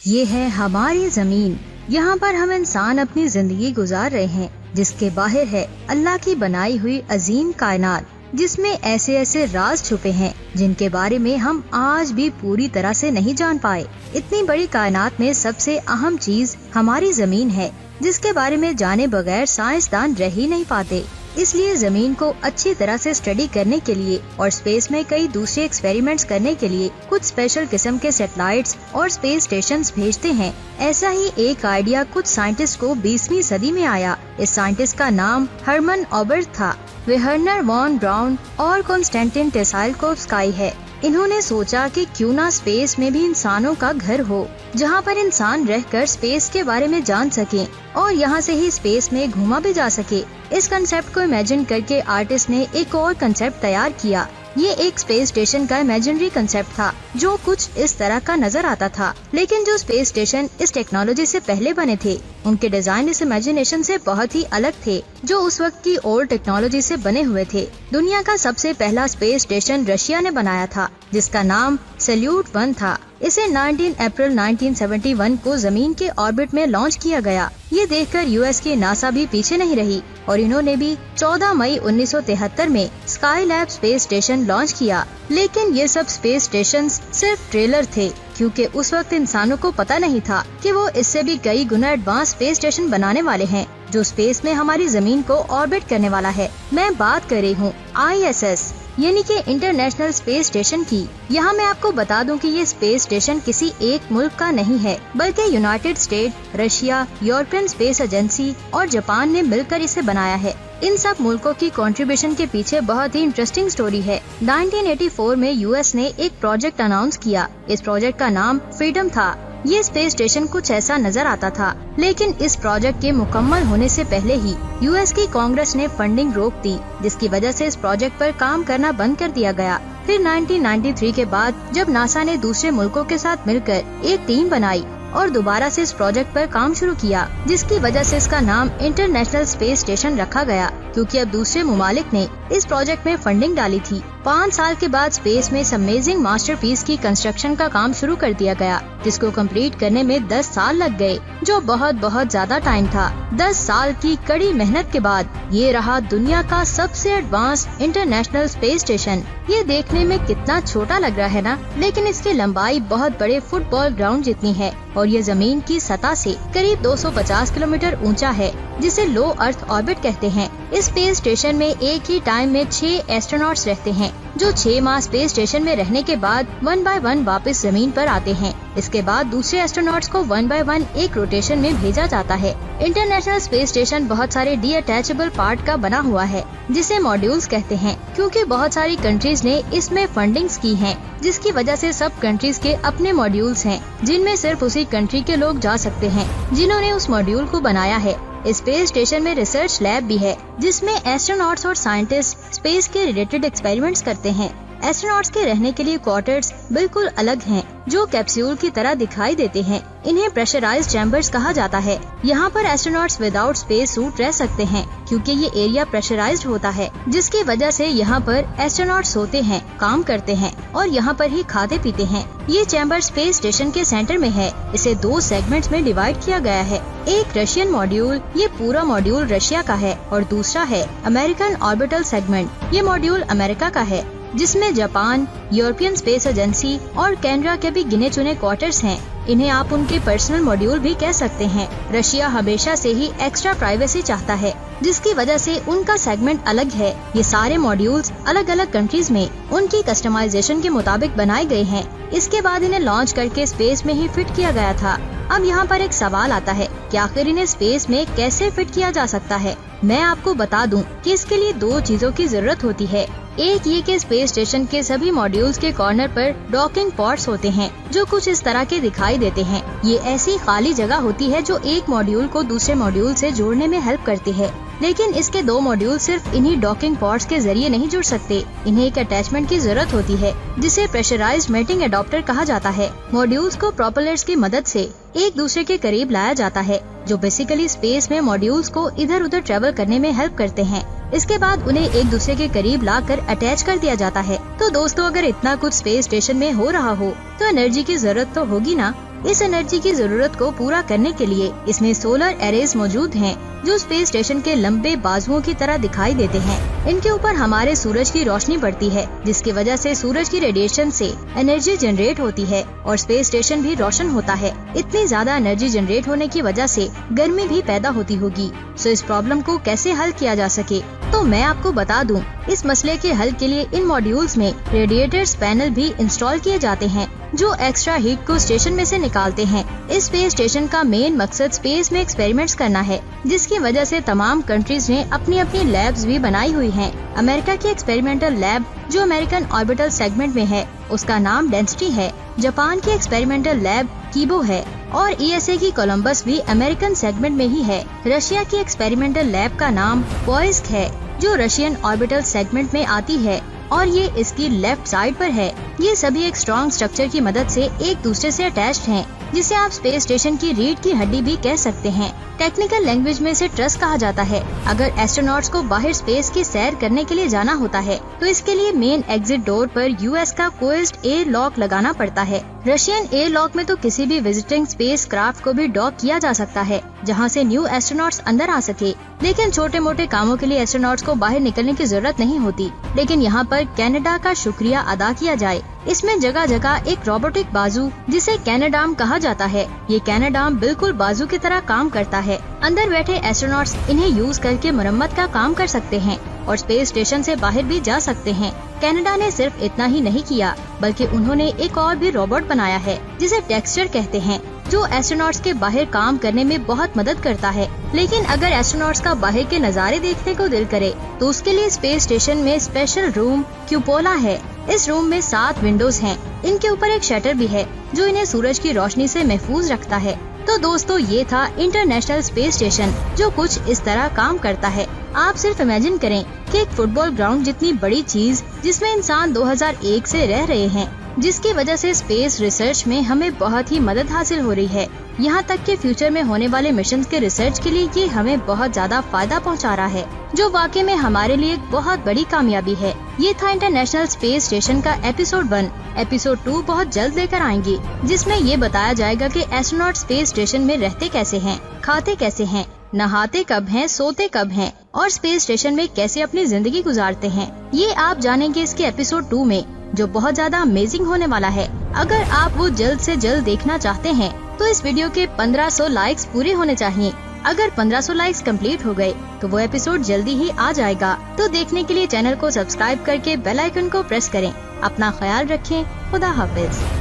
ये है हमारी जमीन। यहाँ पर हम इंसान अपनी जिंदगी गुजार रहे हैं, जिसके बाहर है अल्लाह की बनाई हुई अजीम कायनात, जिसमें ऐसे ऐसे राज छुपे हैं जिनके बारे में हम आज भी पूरी तरह से नहीं जान पाए। इतनी बड़ी कायनात में सबसे अहम चीज हमारी जमीन है, जिसके बारे में जाने बगैर साइंसदान रह ही नहीं पाते। इसलिए जमीन को अच्छी तरह से स्टडी करने के लिए और स्पेस में कई दूसरे एक्सपेरिमेंट्स करने के लिए कुछ स्पेशल किस्म के सैटेलाइट्स और स्पेस स्टेशंस भेजते हैं। ऐसा ही एक आइडिया कुछ साइंटिस्ट को 20वीं सदी में आया। इस साइंटिस्ट का नाम हरमन ऑबर्ट था। वे हर्नर वॉन ब्राउन और कॉन्स्टेंटिन टेसाइलकोव्स्की है। इन्होंने सोचा कि क्यों ना स्पेस में भी इंसानों का घर हो, जहाँ पर इंसान रहकर स्पेस के बारे में जान सके और यहाँ से ही स्पेस में घूमा भी जा सके। इस कंसेप्ट को इमेजिन करके आर्टिस्ट ने एक और कंसेप्ट तैयार किया। ये एक स्पेस स्टेशन का इमेजिनरी कंसेप्ट था, जो कुछ इस तरह का नजर आता था। लेकिन जो स्पेस स्टेशन इस टेक्नोलॉजी से पहले बने थे, उनके डिजाइन इस इमेजिनेशन से बहुत ही अलग थे, जो उस वक्त की ओल्ड टेक्नोलॉजी से बने हुए थे। दुनिया का सबसे पहला स्पेस स्टेशन रशिया ने बनाया था, जिसका नाम सैल्यूट 1 था। इसे 19 अप्रैल 1971 को जमीन के ऑर्बिट में लॉन्च किया गया। ये देखकर यूएस की नासा भी पीछे नहीं रही और इन्होंने भी 14 मई 1973 में स्काईलैब स्पेस स्टेशन लॉन्च किया। लेकिन ये सब स्पेस स्टेशंस सिर्फ ट्रेलर थे, क्योंकि उस वक्त इंसानों को पता नहीं था कि वो इससे भी कई गुना एडवांस स्पेस स्टेशन बनाने वाले हैं, जो स्पेस में हमारी जमीन को ऑर्बिट करने वाला है। मैं बात कर रही हूँ ISS यानी कि इंटरनेशनल स्पेस स्टेशन की। यहाँ मैं आपको बता दूं कि ये स्पेस स्टेशन किसी एक मुल्क का नहीं है, बल्कि United state, Russia, European space agency और जापान ने मिलकर इसे बनाया है। इन सब मुल्कों की कंट्रीब्यूशन के पीछे बहुत ही इंटरेस्टिंग स्टोरी है। 1984 में यूएस ने एक प्रोजेक्ट अनाउंस किया। इस प्रोजेक्ट का नाम फ्रीडम था। ये स्पेस स्टेशन कुछ ऐसा नजर आता था, लेकिन इस प्रोजेक्ट के मुकम्मल होने से पहले ही यूएस की कांग्रेस ने फंडिंग रोक दी, जिसकी वजह से इस प्रोजेक्ट पर काम करना बंद कर दिया गया। फिर 1993 के बाद जब नासा ने दूसरे मुल्कों के साथ मिलकर एक टीम बनाई और दोबारा से इस प्रोजेक्ट पर काम शुरू किया, जिसकी वजह से इसका नाम इंटरनेशनल स्पेस स्टेशन रखा गया, क्योंकि अब दूसरे मुमालिक ने इस प्रोजेक्ट में फंडिंग डाली थी। 5 साल के बाद स्पेस में इस अमेजिंग मास्टरपीस की कंस्ट्रक्शन का काम शुरू कर दिया गया, जिसको कंप्लीट करने में 10 साल लग गए, जो बहुत ज्यादा टाइम था। 10 साल की कड़ी मेहनत के बाद ये रहा दुनिया का सबसे एडवांस इंटरनेशनल स्पेस स्टेशन। ये देखने में कितना छोटा लग रहा है ना, लेकिन इसकी लंबाई बहुत बड़े फुटबॉल ग्राउंड जितनी है और ये जमीन की सतह से करीब 250 किलोमीटर ऊंचा है, जिसे लो अर्थ ऑर्बिट कहते हैं। इस स्पेस स्टेशन में एक ही टाइम में 6 एस्ट्रोनॉट्स रहते हैं, जो 6 माह स्पेस स्टेशन में रहने के बाद 1 बाय 1 वापस जमीन पर आते हैं। इसके बाद दूसरे एस्ट्रोनॉट्स को 1 बाय 1 एक रोटेशन में भेजा जाता है। इंटरनेशनल स्पेस स्टेशन बहुत सारे डीअटैचेबल पार्ट का बना हुआ है, जिसे मॉड्यूल्स कहते हैं, क्योंकि बहुत सारी कंट्रीज ने इसमें फंडिंग्स की हैं, जिसकी वजह से सब कंट्रीज के अपने मॉड्यूल्स हैं, जिनमें सिर्फ उसी कंट्री के लोग जा सकते हैं जिन्होंने उस मॉड्यूल को बनाया है। इस स्पेस स्टेशन में रिसर्च लैब भी है, जिसमें एस्ट्रोनॉट्स और साइंटिस्ट स्पेस के रिलेटेड एक्सपेरिमेंट्स करते हैं। एस्ट्रोनॉट्स के रहने के लिए क्वार्टर्स बिल्कुल अलग हैं, जो कैप्सूल की तरह दिखाई देते हैं। इन्हें प्रेशराइज्ड चैम्बर्स कहा जाता है। यहाँ पर एस्ट्रोनॉट्स विदाउट स्पेस सूट रह सकते हैं, क्योंकि ये एरिया प्रेशराइज्ड होता है, जिसकी वजह से यहाँ पर एस्ट्रोनॉट्स सोते हैं, काम करते हैं और यहाँ पर ही खाते पीते हैं। ये चैम्बर स्पेस स्टेशन के सेंटर में है। इसे 2 सेगमेंट्स में डिवाइड किया गया है। एक रशियन मॉड्यूल, ये पूरा मॉड्यूल रशिया का है, और दूसरा है अमेरिकन ऑर्बिटल सेगमेंट। ये मॉड्यूल अमेरिका का है, जिसमें जापान, यूरोपियन स्पेस एजेंसी और कनाडा के भी गिने चुने क्वार्टर्स हैं। इन्हें आप उनके पर्सनल मॉड्यूल भी कह सकते हैं। रशिया हमेशा से ही एक्स्ट्रा प्राइवेसी चाहता है, जिसकी वजह से उनका सेगमेंट अलग है। ये सारे मॉड्यूल्स अलग अलग कंट्रीज में उनकी कस्टमाइजेशन के मुताबिक बनाए गए हैं। इसके बाद इन्हें लॉन्च करके स्पेस में ही फिट किया गया था। अब यहाँ पर एक सवाल आता है कि आखिर इन्हें स्पेस में कैसे फिट किया जा सकता है। मैं आपको बता दूं कि इसके लिए 2 चीजों की जरूरत होती है। एक ये कि स्पेस स्टेशन के सभी मॉड्यूल्स के कॉर्नर पर डॉकिंग पॉड्स होते हैं, जो कुछ इस तरह के दिखाई देते हैं। ये ऐसी खाली जगह होती है जो एक मॉड्यूल को दूसरे मॉड्यूल से जोड़ने में हेल्प करती है। लेकिन इसके 2 मॉड्यूल सिर्फ इन्हीं डॉकिंग पॉड्स के जरिए नहीं जुड़ सकते। इन्हें एक अटैचमेंट की जरूरत होती है, जिसे प्रेशराइज्ड मेटिंग एडाप्टर कहा जाता है। मॉड्यूल्स को प्रोपेलर्स की मदद से एक दूसरे के करीब लाया जाता है, जो बेसिकली स्पेस में मॉड्यूल्स को इधर उधर ट्रेवल करने में हेल्प करते हैं। इसके बाद उन्हें एक दूसरे के करीब लाकर अटैच कर दिया जाता है। तो दोस्तों, अगर इतना कुछ स्पेस स्टेशन में हो रहा हो तो एनर्जी की जरूरत तो होगी ना। इस एनर्जी की जरूरत को पूरा करने के लिए इसमें सोलर एरेज मौजूद हैं, जो स्पेस स्टेशन के लंबे बाजुओं की तरह दिखाई देते हैं। इनके ऊपर हमारे सूरज की रोशनी पड़ती है, जिसकी वजह से सूरज की रेडिएशन से एनर्जी जनरेट होती है और स्पेस स्टेशन भी रोशन होता है। इतनी ज्यादा एनर्जी जनरेट होने की वजह से गर्मी भी पैदा होती होगी। सो इस प्रॉब्लम को कैसे हल किया जा सके, तो मैं आपको बता दूं, इस मसले के हल के लिए इन मॉड्यूल्स में रेडिएटर्स पैनल भी इंस्टॉल किए जाते हैं, जो एक्स्ट्रा हीट को स्टेशन में से निकालते हैं। इस स्पेस स्टेशन का मेन मकसद स्पेस में एक्सपेरिमेंट्स करना है, जिसकी वजह से तमाम कंट्रीज ने अपनी अपनी लैब्स भी बनाई हुई हैं। अमेरिका की एक्सपेरिमेंटल लैब जो अमेरिकन ऑर्बिटल सेगमेंट में है, उसका नाम डेंसिटी है। जापान की एक्सपेरिमेंटल लैब कीबो है और ESA की कोलंबस भी अमेरिकन सेगमेंट में ही है। रशिया की एक्सपेरिमेंटल लैब का नाम पोइस्क है, जो रशियन ऑर्बिटल सेगमेंट में आती है और ये इसकी लेफ्ट साइड पर है। ये सभी एक स्ट्रॉन्ग स्ट्रक्चर की मदद से एक दूसरे से अटैच्ड हैं, जिसे आप स्पेस स्टेशन की रीढ़ की हड्डी भी कह सकते हैं। टेक्निकल लैंग्वेज में इसे ट्रस्ट कहा जाता है। अगर एस्ट्रोनॉट्स को बाहर स्पेस की सैर करने के लिए जाना होता है, तो इसके लिए मेन एग्जिट डोर पर US का कोएज्ड एयर लॉक लगाना पड़ता है। रशियन एयर लॉक में तो किसी भी विजिटिंग स्पेस क्राफ्ट को भी डॉक किया जा सकता है, जहां से न्यू एस्ट्रोनॉट्स अंदर आ सके। लेकिन छोटे मोटे कामों के लिए एस्ट्रोनॉट्स को बाहर निकलने की जरूरत नहीं होती। लेकिन यहाँ पर कनाडा का शुक्रिया अदा किया जाए। इसमें जगह जगह एक रोबोटिक बाजू, जिसे कैनाडाम कहा जाता है। ये कैनाडाम बिल्कुल बाजू की तरह काम करता है। अंदर बैठे एस्ट्रोनॉट्स इन्हें यूज करके मरम्मत का काम कर सकते हैं और स्पेस स्टेशन से बाहर भी जा सकते हैं। कनाडा ने सिर्फ इतना ही नहीं किया, बल्कि उन्होंने एक और भी रोबोट बनाया है, जिसे टेक्सचर कहते हैं, जो एस्ट्रोनॉट्स के बाहर काम करने में बहुत मदद करता है। लेकिन अगर एस्ट्रोनॉट्स का बाहर के नज़ारे देखने को दिल करे, तो उसके लिए स्पेस स्टेशन में स्पेशल रूम क्यूपोला है। इस रूम में 7 विंडोज हैं। इनके ऊपर एक शटर भी है, जो इन्हें सूरज की रोशनी से महफूज रखता है। तो दोस्तों, ये था इंटरनेशनल स्पेस स्टेशन, जो कुछ इस तरह काम करता है। आप सिर्फ इमेजिन करें कि एक फुटबॉल ग्राउंड जितनी बड़ी चीज, जिसमें इंसान 2001 से रह रहे हैं, जिसकी वजह से स्पेस रिसर्च में हमें बहुत ही मदद हासिल हो रही है। यहाँ तक कि फ्यूचर में होने वाले मिशन के रिसर्च के लिए ये हमें बहुत ज्यादा फायदा पहुँचा रहा है, जो वाकई में हमारे लिए एक बहुत बड़ी कामयाबी है। ये था इंटरनेशनल स्पेस स्टेशन का एपिसोड 1। एपिसोड 2 बहुत जल्द लेकर आएंगे, जिसमें ये बताया जाएगा कि एस्ट्रोनॉट स्पेस स्टेशन में रहते कैसे हैं, खाते कैसे हैं, नहाते कब हैं, सोते कब हैं और स्पेस स्टेशन में कैसे अपनी जिंदगी गुजारते हैं। ये आप जानेंगे इसके एपिसोड 2 में, जो बहुत ज्यादा अमेजिंग होने वाला है। अगर आप वो जल्द से जल्द देखना चाहते हैं, तो इस वीडियो के 1500 लाइक्स पूरे होने चाहिए। अगर 1500 लाइक्स कंप्लीट हो गए, तो वो एपिसोड जल्दी ही आ जाएगा। तो देखने के लिए चैनल को सब्सक्राइब करके बेल आइकन को प्रेस करें। अपना ख्याल रखें। खुदा हाफिज।